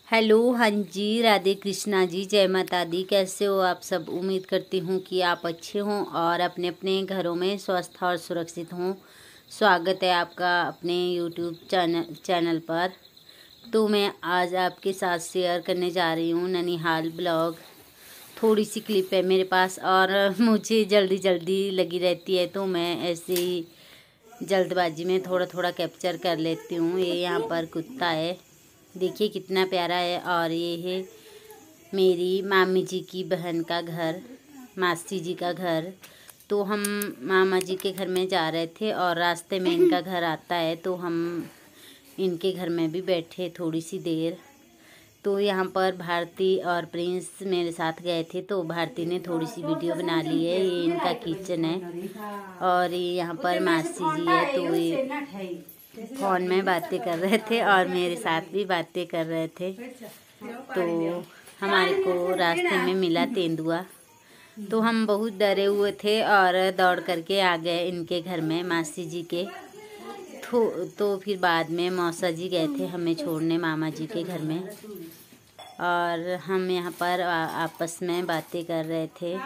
Hello, हाँ जी, राधे कृष्णा जी, जय माता दी। कैसे हो आप सब? उम्मीद करती हूँ कि आप अच्छे हों और अपने अपने घरों में स्वस्थ और सुरक्षित हों। स्वागत है आपका अपने यूट्यूब चैनल पर। तो मैं आज आपके साथ शेयर करने जा रही हूँ ननिहाल ब्लॉग। थोड़ी सी क्लिप है मेरे पास और मुझे जल्दी जल्दी लगी रहती है, तो मैं ऐसे ही जल्दबाजी में थोड़ा थोड़ा कैप्चर कर लेती हूँ। ये यहाँ पर कुत्ता है, देखिए कितना प्यारा है। और ये है मेरी मामी जी की बहन का घर, मासी जी का घर। तो हम मामा जी के घर में जा रहे थे और रास्ते में इनका घर आता है, तो हम इनके घर में भी बैठे थोड़ी सी देर। तो यहाँ पर भारती और प्रिंस मेरे साथ गए थे, तो भारती ने थोड़ी सी वीडियो बना ली है। ये इनका किचन है और ये यहाँ पर मासी जी है। तो ये फ़ोन में बातें कर रहे थे और मेरे साथ भी बातें कर रहे थे। तो हमारे को रास्ते में मिला तेंदुआ, तो हम बहुत डरे हुए थे और दौड़ करके आ गए इनके घर में, मासी जी के। तो फिर बाद में मौसा जी गए थे हमें छोड़ने मामा जी के घर में, और हम यहाँ पर आपस में बातें कर रहे थे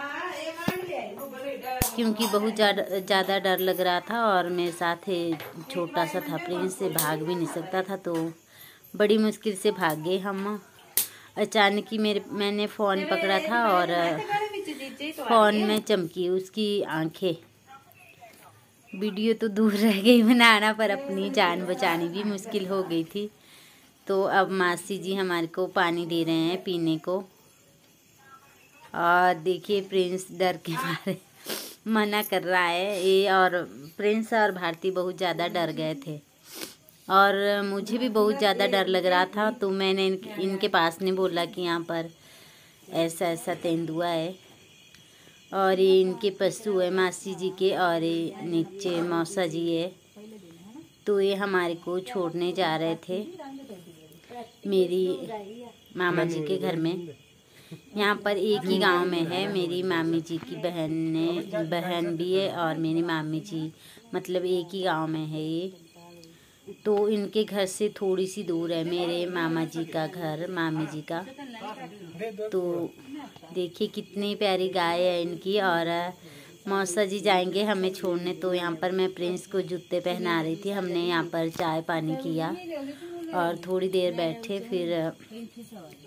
क्योंकि बहुत ज़्यादा डर लग रहा था। और मेरे साथ छोटा सा था प्रिंस, से भाग भी नहीं सकता था, तो बड़ी मुश्किल से भाग गए हम। अचानक ही मैंने फ़ोन पकड़ा था और फ़ोन में चमकी उसकी आंखें। वीडियो तो दूर रह गई बनाना, पर अपनी जान बचानी भी मुश्किल हो गई थी। तो अब मासी जी हमारे को पानी दे रहे हैं पीने को, और देखिए प्रिंस डर के मारे मना कर रहा है ये। और प्रिंस और भारती बहुत ज़्यादा डर गए थे और मुझे भी बहुत ज़्यादा डर लग रहा था। तो मैंने इनके पास नहीं बोला कि यहाँ पर ऐसा ऐसा तेंदुआ है, और ये इनके पशु है मासी जी के, और ये नीचे मौसा जी है। तो ये हमारे को छोड़ने जा रहे थे मेरी मामा जी के घर में। यहाँ पर एक ही गांव में है, मेरी मामी जी की बहन भी है और मेरी मामी जी, मतलब एक ही गांव में है ये। तो इनके घर से थोड़ी सी दूर है मेरे मामा जी का घर, मामी जी का। तो देखिए कितनी प्यारी गाय है इनकी। और मौसा जी जाएंगे हमें छोड़ने, तो यहाँ पर मैं प्रिंस को जूते पहना रही थी। हमने यहाँ पर चाय पानी किया और थोड़ी देर बैठे। फिर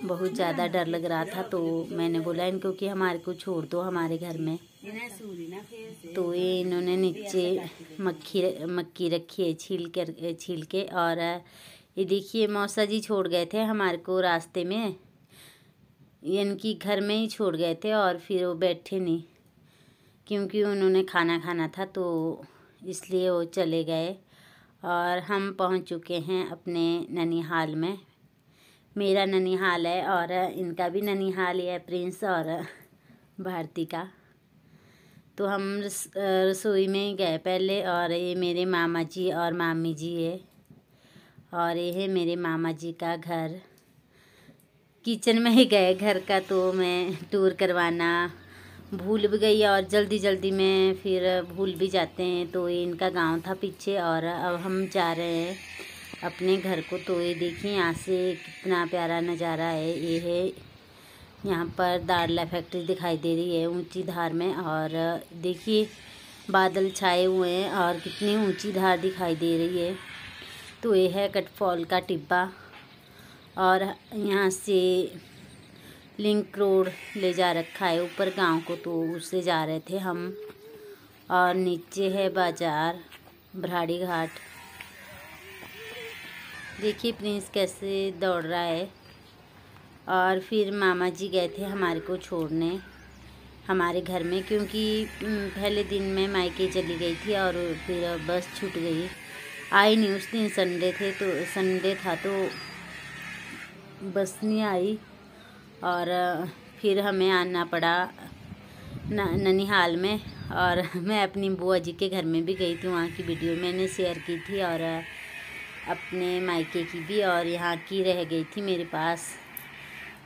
बहुत ज़्यादा डर लग रहा था, तो मैंने बोला इनको कि हमारे को छोड़ दो हमारे घर में। तो ये इन्होंने नीचे मक्की रखी है छील के। और ये देखिए मौसा जी छोड़ गए थे हमारे को रास्ते में, इनकी घर में ही छोड़ गए थे। और फिर वो बैठे नहीं क्योंकि उन्होंने खाना खाना था, तो इसलिए वो चले गए। और हम पहुंच चुके हैं अपने ननिहाल में। मेरा ननिहाल है और इनका भी ननिहाल ही है, प्रिंस और भारती का। तो हम रसोई में गए पहले, और ये मेरे मामा जी और मामी जी है, और ये है मेरे मामा जी का घर। किचन में ही गए घर का, तो मैं टूर करवाना भूल भी गई और जल्दी जल्दी में फिर भूल भी जाते हैं। तो ये इनका गांव था पीछे, और अब हम जा रहे हैं अपने घर को। तो ये देखिए यहाँ से कितना प्यारा नज़ारा है। ये है यहाँ पर दाड़ला फैक्ट्री दिखाई दे रही है ऊंची धार में, और देखिए बादल छाए हुए हैं और कितनी ऊंची धार दिखाई दे रही है। तो ये है कटफॉल का टिब्बा, और यहाँ से लिंक रोड ले जा रखा है ऊपर गांव को, तो उससे जा रहे थे हम। और नीचे है बाजार भराड़ी घाट। देखिए प्रिंस कैसे दौड़ रहा है। और फिर मामा जी गए थे हमारे को छोड़ने हमारे घर में, क्योंकि पहले दिन मैं मायके चली गई थी और फिर बस छूट गई, आई नहीं उस दिन। संडे था तो बस नहीं आई, और फिर हमें आना पड़ा ननिहाल में। और मैं अपनी बुआ जी के घर में भी गई थी, वहाँ की वीडियो मैंने शेयर की थी, और अपने मायके की भी, और यहाँ की रह गई थी मेरे पास।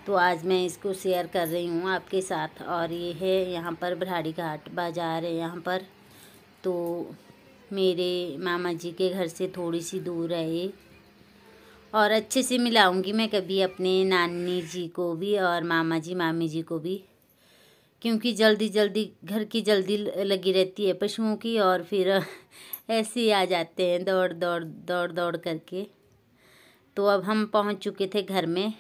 तो आज मैं इसको शेयर कर रही हूँ आपके साथ। और ये है यहाँ पर भराड़ी घाट बाज़ार है यहाँ पर। तो मेरे मामा जी के घर से थोड़ी सी दूर है ये। और अच्छे से मिलाऊंगी मैं कभी अपने नानी जी को भी और मामा जी मामी जी को भी, क्योंकि जल्दी जल्दी घर की जल्दी लगी रहती है पशुओं की, और फिर ऐसे ही आ जाते हैं दौड़ दौड़ दौड़ दौड़ करके। तो अब हम पहुंच चुके थे घर में,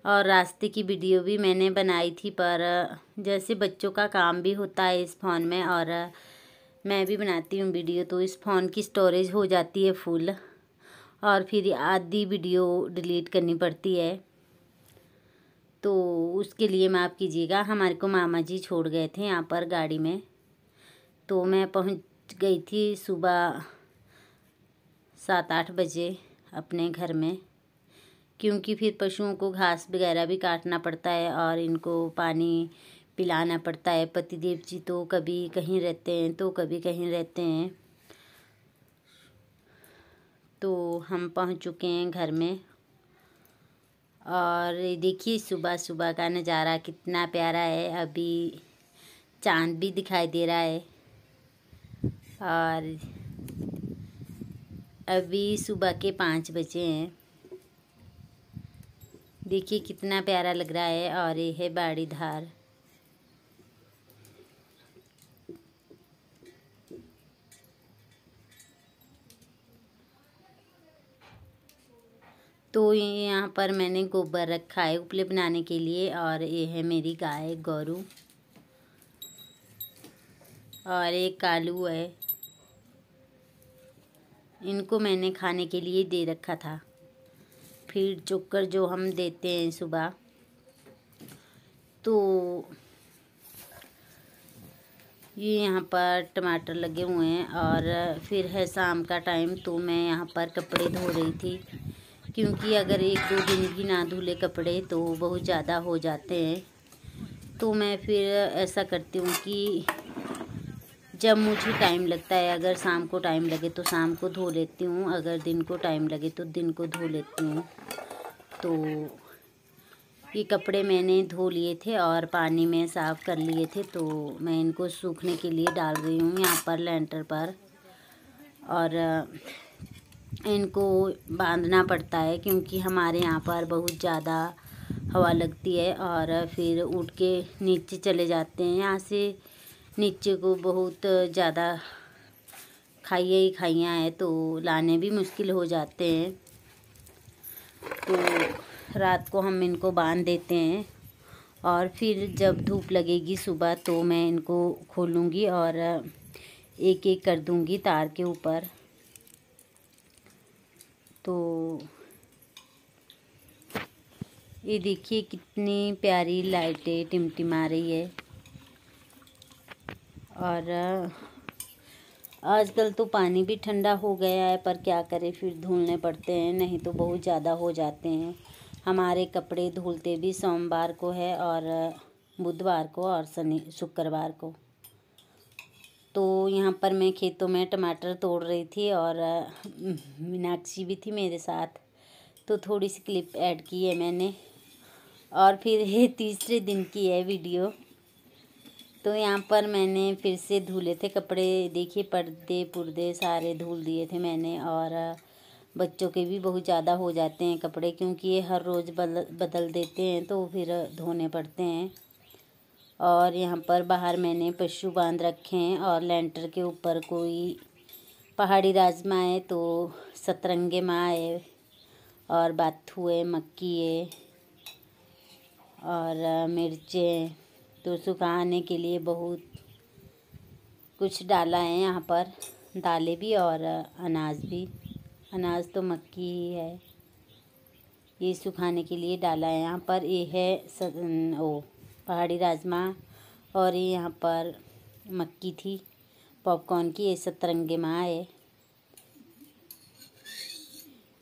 और रास्ते की वीडियो भी मैंने बनाई थी, पर जैसे बच्चों का काम भी होता है इस फ़ोन में, और मैं भी बनाती हूँ वीडियो, तो इस फ़ोन की स्टोरेज हो जाती है फुल, और फिर आधी वीडियो डिलीट करनी पड़ती है। तो उसके लिए माफ़ कीजिएगा। हमारे को मामा जी छोड़ गए थे यहाँ पर गाड़ी में, तो मैं पहुँच गई थी सुबह 7-8 बजे अपने घर में, क्योंकि फिर पशुओं को घास वगैरह भी काटना पड़ता है और इनको पानी पिलाना पड़ता है। पतिदेव जी तो कभी कहीं रहते हैं तो कभी कहीं रहते हैं। तो हम पहुंच चुके हैं घर में, और देखिए सुबह सुबह का नज़ारा कितना प्यारा है। अभी चांद भी दिखाई दे रहा है, और अभी सुबह के 5 बजे हैं। देखिए कितना प्यारा लग रहा है। और ये है बाड़ी धार। तो ये यहाँ पर मैंने गोबर रखा है उपले बनाने के लिए, और ये है मेरी गाय गौरू, और एक कालू है। इनको मैंने खाने के लिए दे रखा था, फीड चोकर जो हम देते हैं सुबह। तो ये यहाँ पर टमाटर लगे हुए हैं, और फिर है शाम का टाइम, तो मैं यहाँ पर कपड़े धो रही थी, क्योंकि अगर 1-2 दिन भी ना धुले कपड़े तो बहुत ज़्यादा हो जाते हैं। तो मैं फिर ऐसा करती हूँ कि जब मुझे टाइम लगता है, अगर शाम को टाइम लगे तो शाम को धो लेती हूँ, अगर दिन को टाइम लगे तो दिन को धो लेती हूँ। तो ये कपड़े मैंने धो लिए थे और पानी में साफ़ कर लिए थे, तो मैं इनको सूखने के लिए डाल रही हूँ यहाँ पर लेंटर पर। और इनको बांधना पड़ता है, क्योंकि हमारे यहाँ पर बहुत ज़्यादा हवा लगती है, और फिर उठ के नीचे चले जाते हैं। यहाँ से नीचे को बहुत ज़्यादा खाइयाँ ही खाइयाँ है, तो लाने भी मुश्किल हो जाते हैं। तो रात को हम इनको बांध देते हैं, और फिर जब धूप लगेगी सुबह तो मैं इनको खोलूँगी और एक एक कर दूँगी तार के ऊपर। तो ये देखिए कितनी प्यारी लाइटें टिमटिमा रही है। और आजकल तो पानी भी ठंडा हो गया है, पर क्या करें, फिर धुलने पड़ते हैं, नहीं तो बहुत ज़्यादा हो जाते हैं। हमारे कपड़े धुलते भी सोमवार को है, और बुधवार को, और शुक्रवार को। तो यहाँ पर मैं खेतों में टमाटर तोड़ रही थी, और मीनाक्षी भी थी मेरे साथ, तो थोड़ी सी क्लिप ऐड की है मैंने। और फिर ये तीसरे दिन की है वीडियो। तो यहाँ पर मैंने फिर से धुले थे कपड़े, देखिए पर्दे पुर्दे सारे धुल दिए थे मैंने। और बच्चों के भी बहुत ज़्यादा हो जाते हैं कपड़े, क्योंकि ये हर रोज़ बदल देते हैं, तो फिर धोने पड़ते हैं। और यहाँ पर बाहर मैंने पशु बांध रखे हैं, और लेंटर के ऊपर कोई पहाड़ी राजमा है, तो सतरंगे माँ है, और बाथू है, मक्की है, और मिर्चें। तो सुखाने के लिए बहुत कुछ डाला है यहाँ पर, दालें भी और अनाज भी। अनाज तो मक्की ही है, ये सुखाने के लिए डाला है यहाँ पर। ये है पहाड़ी राजमा, और ये यहाँ पर मक्की थी पॉपकॉर्न की। ये सतरंगे माँ है।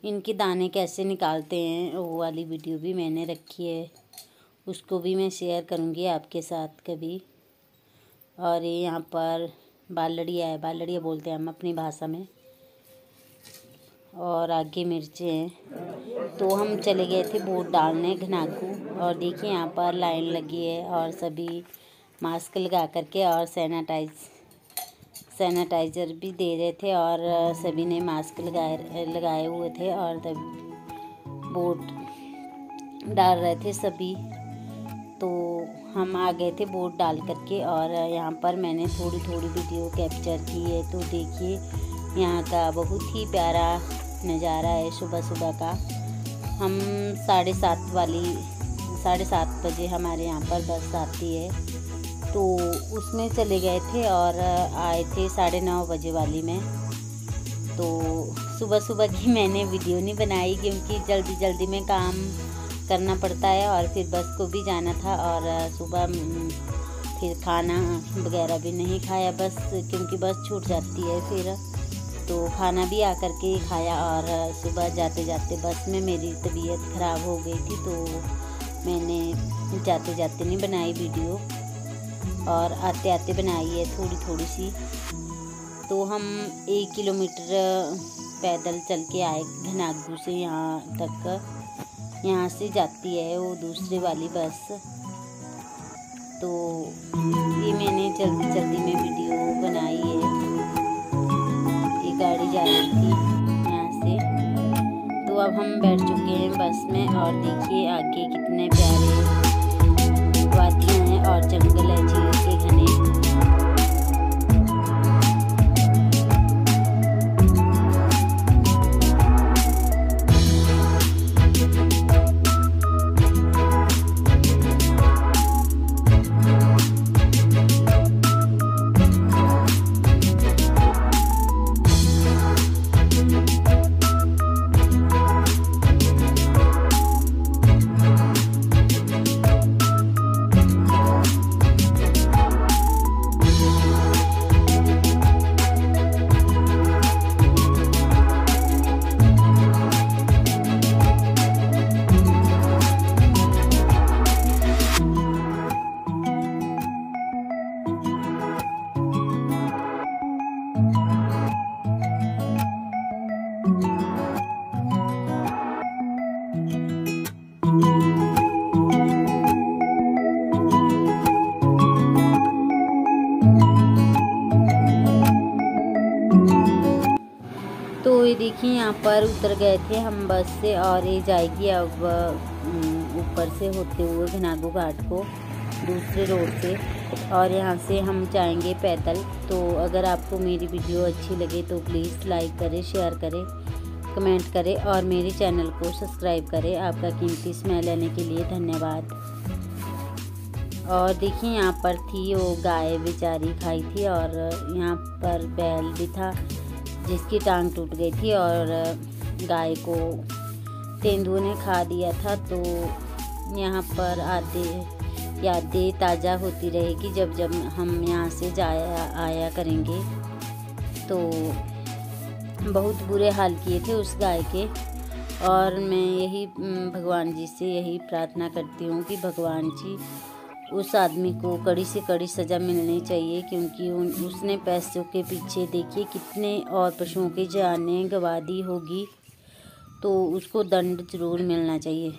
इनके दाने कैसे निकालते हैं वो वाली वीडियो भी मैंने रखी है, उसको भी मैं शेयर करूँगी आपके साथ कभी। और ये यहाँ पर बालड़िया है, बालड़िया बोलते हैं हम अपनी भाषा में। और आगे मिर्चें हैं। तो हम चले गए थे वोट डालने घनाकू, और देखिए यहाँ पर लाइन लगी है, और सभी मास्क लगा करके और सैनिटाइज़र भी दे रहे थे, और सभी ने मास्क लगाए हुए थे। और तब वोट डाल रहे थे सभी, तो हम आ गए थे वोट डाल करके। और यहाँ पर मैंने थोड़ी थोड़ी वीडियो कैप्चर की है। तो देखिए यहाँ का बहुत ही प्यारा नज़ारा है सुबह सुबह का। हम 7:30 बजे हमारे यहाँ पर बस आती है, तो उसमें चले गए थे और आए थे 9:30 बजे वाली में। तो सुबह सुबह की मैंने वीडियो नहीं बनाई क्योंकि जल्दी जल्दी में काम करना पड़ता है और फिर बस को भी जाना था। और सुबह फिर खाना वगैरह भी नहीं खाया बस, क्योंकि बस छूट जाती है फिर, तो खाना भी आकर के खाया। और सुबह जाते जाते बस में मेरी तबीयत ख़राब हो गई थी, तो मैंने जाते जाते नहीं बनाई वीडियो और आते आते बनाई है थोड़ी थोड़ी सी। तो हम 1 किलोमीटर पैदल चल के आए घनागू से यहाँ तक। यहाँ से जाती है वो दूसरी वाली बस। तो ये मैंने जल्दी जल्दी में वीडियो बनाई है। ये गाड़ी जा रही थी यहाँ से। तो अब हम बैठ चुके हैं बस में और देखिए आगे कितने प्यारे वादियाँ हैं और जंगल है झील के घने। तो ये देखिए यहाँ पर उतर गए थे हम बस से और ये जाएगी अब ऊपर से होते हुए घनागू घाट को दूसरे रोड से, और यहाँ से हम जाएंगे पैदल। तो अगर आपको मेरी वीडियो अच्छी लगे तो प्लीज़ लाइक करें, शेयर करें, कमेंट करें और मेरे चैनल को सब्सक्राइब करें। आपका कीमती समय लेने के लिए धन्यवाद। और देखिए यहाँ पर थी वो गाय बेचारी खाई थी, और यहाँ पर बैल भी था जिसकी टांग टूट गई थी और गाय को तेंदुए ने खा दिया था। तो यहाँ पर यादें ताज़ा होती रहेगी जब जब हम यहाँ से आया करेंगे। तो बहुत बुरे हाल किए थे उस गाय के, और मैं यही भगवान जी से यही प्रार्थना करती हूँ कि भगवान जी उस आदमी को कड़ी से कड़ी सज़ा मिलनी चाहिए, क्योंकि उसने पैसों के पीछे देखिए कितने और पशुओं की जानें गंवा दी होगी। तो उसको दंड ज़रूर मिलना चाहिए।